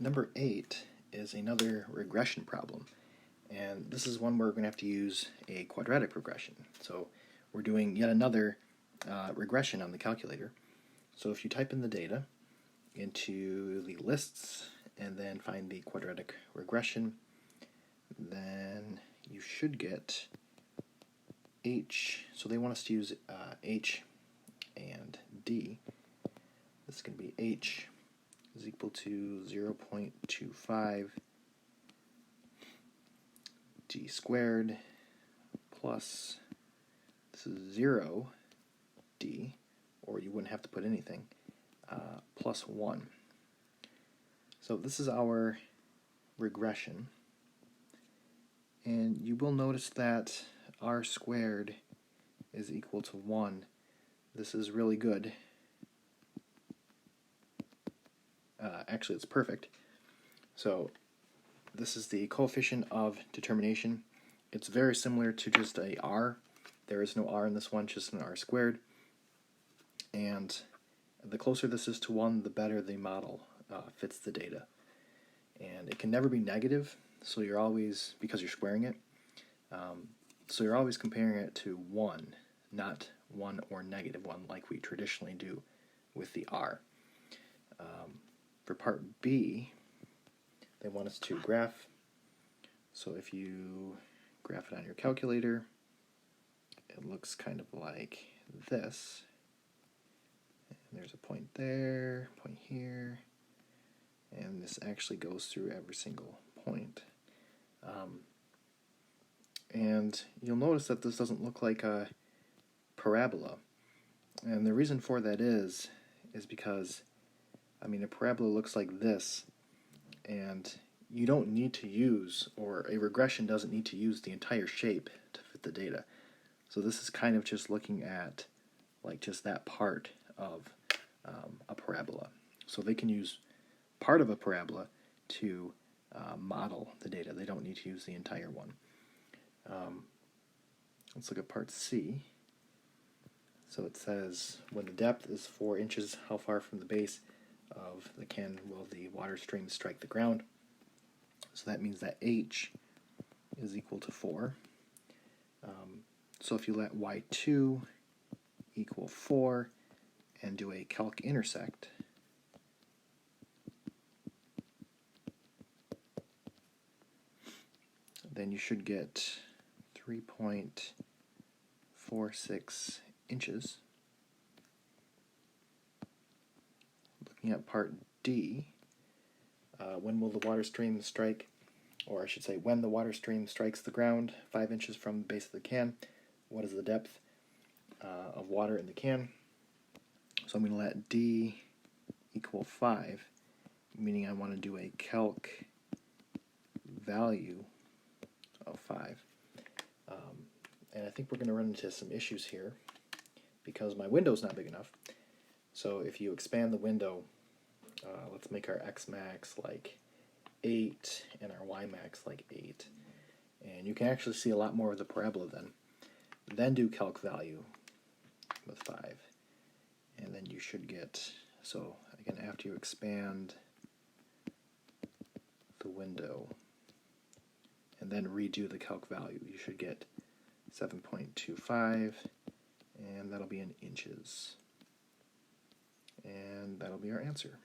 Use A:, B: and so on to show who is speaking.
A: Number 8 is another regression problem, and this is one where we're going to have to use a quadratic regression. So we're doing yet another regression on the calculator. So if you type in the data into the lists and then find the quadratic regression, then you should get H. So they want us to use H and D. This is going to be H is equal to 0.25 d squared plus, this is 0 d, or you wouldn't have to put anything, plus 1. So this is our regression, and you will notice that r squared is equal to 1. This is really good. Actually, it's perfect. So this is the coefficient of determination. It's very similar to just a r. There is no r in this one, just an r squared. And the closer this is to 1, the better the model fits the data. And it can never be negative, so you're always, because you're squaring it, so you're always comparing it to 1, not 1 or negative 1 like we traditionally do with the r. For part B, they want us to graph. So if you graph it on your calculator, it looks kind of like this. And there's a point there, point here, and this actually goes through every single point. And you'll notice that this doesn't look like a parabola. And the reason for that is because, a parabola looks like this, and you don't need to use, or a regression doesn't need to use the entire shape to fit the data. So this is kind of just looking at like just that part of a parabola. So they can use part of a parabola to model the data. They don't need to use the entire one. Let's look at part C. So it says, when the depth is 4 inches, how far from the base of the can will the water stream strike the ground? So that means that H is equal to 4. So if you let y2 equal 4 and do a calc intersect, then you should get 3.46 inches. Looking at part D, when will the water stream strike, or I should say when the water stream strikes the ground 5 inches from the base of the can, what is the depth of water in the can? So I'm going to let D equal 5, meaning I want to do a calc value of 5. And I think we're going to run into some issues here because my window's not big enough. So if you expand the window, let's make our x max like 8 and our y max like 8. And you can actually see a lot more of the parabola then. Then do calc value with 5. And then you should get, so again, after you expand the window and then redo the calc value, you should get 7.25, and that'll be in inches. And that'll be our answer.